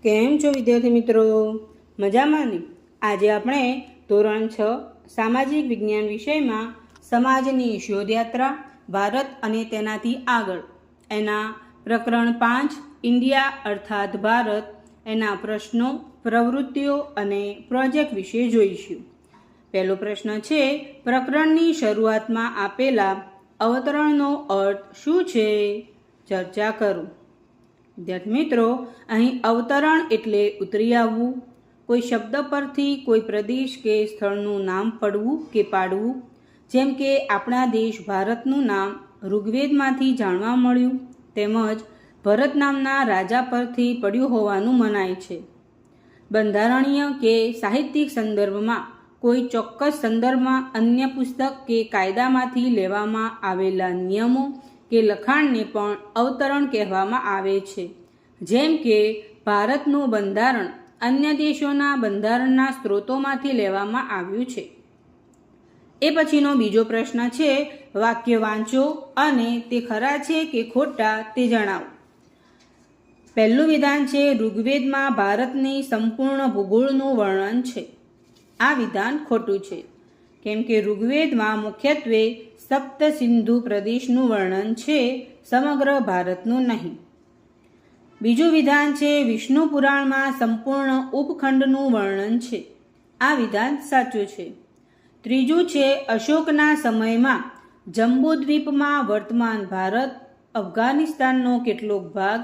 કેમ છો વિદ્યાર્થી મિત્રો? મજામાં ને? આજે આપણે ધોરણ 6 સામાજિક વિજ્ઞાન વિષયમાં સમાજની શોધયાત્રા ભારત અને તેનાથી આગળ એના પ્રકરણ 5 ઇન્ડિયા અર્થાત ભારત એના પ્રશ્નો, પ્રવૃત્તિઓ અને પ્રોજેક્ટ વિશે જોઈશું. પહેલો પ્રશ્ન છે, પ્રકરણની શરૂઆતમાં આપેલા અવતરણનો અર્થ શું છે? ચર્ચા કરો. વિદ્યાર્થી મિત્રો, અહીં અવતરણ એટલે ઉતરી આવવું, કોઈ શબ્દ પરથી કોઈ પ્રદેશ કે સ્થળનું નામ પડવું કે પાડવું. જેમ કે આપણા દેશ ભારતનું નામ ઋગ્વેદમાંથી જાણવા મળ્યું, તેમજ ભરત નામના રાજા પરથી પડ્યું હોવાનું મનાય છે. બંધારણીય કે સાહિત્યિક સંદર્ભમાં કોઈ ચોક્કસ સંદર્ભમાં અન્ય પુસ્તક કે કાયદામાંથી લેવામાં આવેલા નિયમો કે લખાણને પણ અવતરણ કહેવામાં આવે છે. જેમ કે ભારતનું બંધારણ અન્ય દેશોના બંધારણના સ્ત્રોતોમાંથી લેવામાં આવ્યું છે. એ પછીનો બીજો પ્રશ્ન છે, વાક્ય વાંચો અને તે ખરા છે કે ખોટા તે જણાવો. પહેલું વિધાન છે, ઋગ્વેદમાં ભારતની સંપૂર્ણ ભૂગોળનું વર્ણન છે. આ વિધાન ખોટું છે, કેમ કે ઋગ્વેદમાં મુખ્યત્વે સપ્ત સિંધુ પ્રદેશનું વર્ણન છે, સમગ્ર ભારતનું નહીં. બીજું વિધાન છે, વિષ્ણુ પુરાણમાં સંપૂર્ણ ઉપખંડનું વર્ણન છે. આ વિધાન સાચું છે. ત્રીજું છે, અશોકના સમયમાં જંબુદ્વીપમાં વર્તમાન ભારત, અફઘાનિસ્તાનનો કેટલોક ભાગ,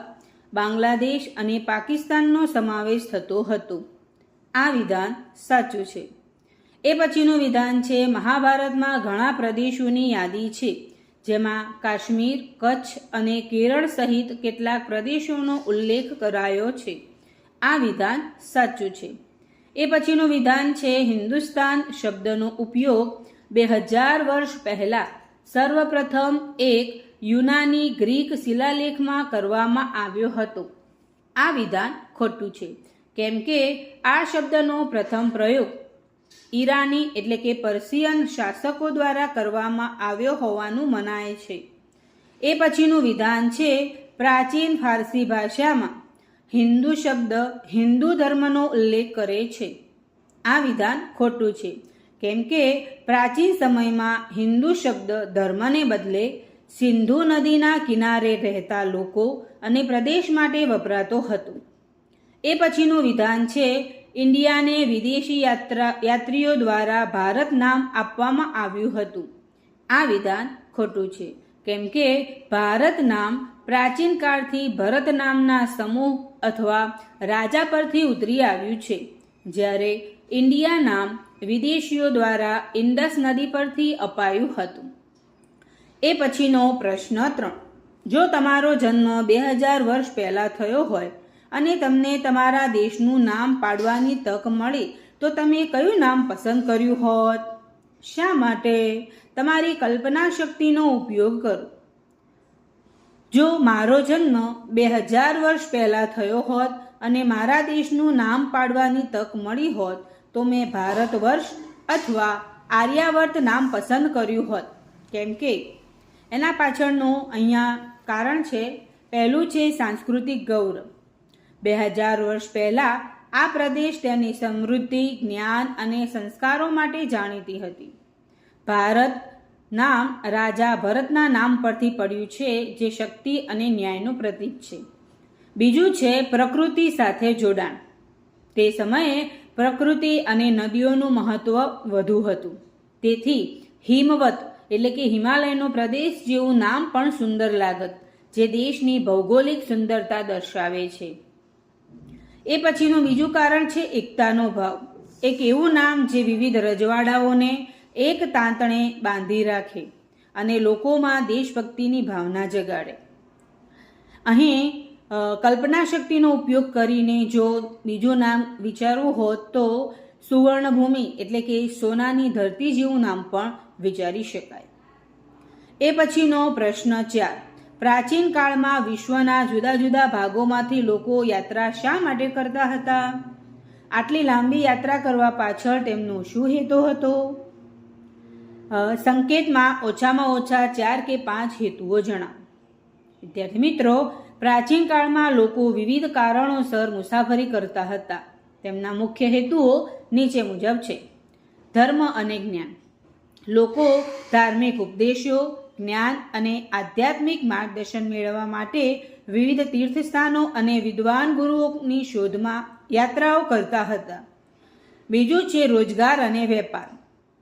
બાંગ્લાદેશ અને પાકિસ્તાનનો સમાવેશ થતો હતો. આ વિધાન સાચું છે. એ પછીનું વિધાન છે, મહાભારતમાં ઘણા પ્રદેશોની યાદી છે, જેમાં કાશ્મીર, કચ્છ અને કેરળ સહિત કેટલાક પ્રદેશોનો ઉલ્લેખ કરાયો છે. આ વિધાન સાચું છે. એ પછીનું વિધાન છે, હિન્દુસ્તાન શબ્દનો ઉપયોગ 2000 વર્ષ પહેલા સર્વપ્રથમ એક યુનાની ગ્રીક શિલાલેખમાં કરવામાં આવ્યો હતો. આ વિધાન ખોટું છે, કેમ કે આ શબ્દનો પ્રથમ પ્રયોગ ઈરાની એટલે કે પર્શિયન શાસકો દ્વારા કરવામાં આવ્યો હોવાનું મનાય છે. એ પછીનું વિધાન છે, પ્રાચીન ફારસી ભાષામાં હિન્દુ શબ્દ હિન્દુ ધર્મનો ઉલ્લેખ કરે છે. આ વિધાન ખોટું છે, કેમ કે પ્રાચીન સમયમાં હિન્દુ શબ્દ ધર્મને બદલે સિંધુ નદીના કિનારે રહેતા લોકો અને પ્રદેશ માટે વપરાતો હતો. એ પછીનું વિધાન છે, ઇન્ડિયાને વિદેશી યાત્રીઓ દ્વારા ભારત નામ આપવામાં આવ્યું હતું. આ વિધાન ખોટું છે, કેમ કે ભારત નામ પ્રાચીન કાળથી ભરત નામના સમૂહ અથવા રાજા પરથી ઉતરી આવ્યું છે, જ્યારે ઇન્ડિયા નામ વિદેશીઓ દ્વારા ઇન્ડસ નદી પરથી અપાયું હતું. એ પછીનો પ્રશ્ન 3, જો તમારો જન્મ 2000 વર્ષ પહેલાં થયો હોય અને તમને તમારા દેશનું નામ પાડવાની તક મળે તો તમે કયું નામ પસંદ કર્યું હોત? શા માટે? તમારી કલ્પના શક્તિનો ઉપયોગ કરો. જો મારો જન્મ 2000 વર્ષ પહેલાં થયો હોત અને મારા દેશનું નામ પાડવાની તક મળી હોત તો મેં ભારત વર્ષ અથવા આર્યાવર્ત નામ પસંદ કર્યું હોત. કેમ કે એના પાછળનું અહીંયા કારણ છે. પહેલું છે સાંસ્કૃતિક ગૌરવ. 2000 વર્ષ પહેલાં આ પ્રદેશ તેની સમૃદ્ધિ, જ્ઞાન અને સંસ્કારો માટે જાણીતી હતી. ભારત નામ રાજા ભરતના નામ પરથી પડ્યું છે, જે શક્તિ અને ન્યાયનું પ્રતીક છે. બીજું છે પ્રકૃતિ સાથે જોડાણ. તે સમયે પ્રકૃતિ અને નદીઓનું મહત્વ વધુ હતું, તેથી હિમવત એટલે કે હિમાલયનો પ્રદેશ જેવું નામ પણ સુંદર લાગત, જે દેશની ભૌગોલિક સુંદરતા દર્શાવે છે. એ પછીનું બીજું કારણ છે એકતાનો ભાવ. એક એવું નામ જે વિવિધ રજવાડાઓને એક તાંતણે બાંધી રાખે અને લોકોમાં દેશભક્તિની ભાવના જગાડે. અહીં કલ્પના શક્તિનો ઉપયોગ કરીને જો બીજું નામ વિચારવું હોત તો સુવર્ણભૂમિ એટલે કે સોનાની ધરતી જેવું નામ પણ વિચારી શકાય. એ પછીનો પ્રશ્ન 4, પ્રાચીન કાળમાં વિશ્વના જુદા જુદા ભાગોમાંથી લોકો યાત્રા શા માટે કરતા હતા? આટલી લાંબી યાત્રા કરવા પાછળ તેમનો શું હેતુ હતો? સંકેતમાં ઓછામાં ઓછા 4 કે 5 હેતુઓ જણાવો. વિદ્યાર્થી મિત્રો, પ્રાચીન કાળમાં લોકો વિવિધ કારણોસર મુસાફરી કરતા હતા. તેમના મુખ્ય હેતુઓ નીચે મુજબ છે. ધર્મ અને જ્ઞાન. લોકો ધાર્મિક ઉપદેશો, જ્ઞાન અને આધ્યાત્મિક માર્ગદર્શન મેળવવા માટે વિવિધ તીર્થસ્થાનો અને વિદ્વાન ગુરુઓની શોધમાં યાત્રાઓ કરતા હતા. બીજું છે રોજગાર અને વેપાર.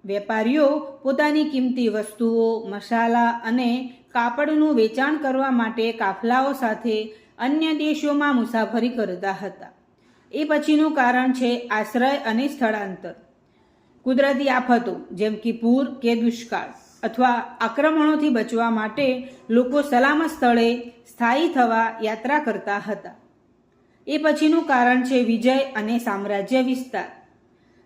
વેપારીઓ પોતાની કિંમતી વસ્તુઓ, મસાલા અને કાપડનું વેચાણ કરવા માટે કાફલાઓ સાથે અન્ય દેશોમાં મુસાફરી કરતા હતા. એ પછીનું કારણ છે આશ્રય અને સ્થળાંતર. કુદરતી આફતો જેમ કે પૂર કે દુષ્કાળ અથવા આક્રમણોથી બચવા માટે લોકો સલામત સ્થળે સ્થાયી થવા યાત્રા કરતા હતા. એ પછીનું કારણ છે વિજય અને સામ્રાજ્ય વિસ્તાર.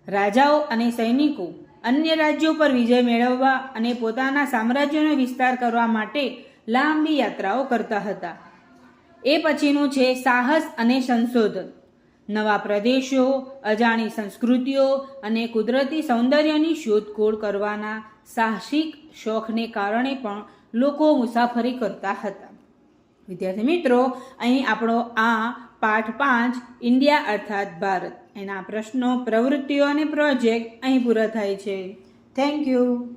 રાજાઓ અને સૈનિકો અન્ય રાજ્યો પર વિજય મેળવવા અને પોતાના સામ્રાજ્યનો વિસ્તાર કરવા માટે લાંબી યાત્રાઓ કરતા હતા. એ પછીનું છે સાહસ અને સંશોધન. નવા પ્રદેશો, અજાણી સંસ્કૃતિઓ અને કુદરતી સૌંદર્યની શોધખોળ કરવાના સાહસિક શોખને કારણે પણ લોકો મુસાફરી કરતા હતા. વિદ્યાર્થી મિત્રો, અહીં આપણો આ પાઠ 5 ઇન્ડિયા અર્થાત ભારત એના પ્રશ્નો, પ્રવૃત્તિઓ અને પ્રોજેક્ટ અહીં પૂરા થાય છે. Thank you.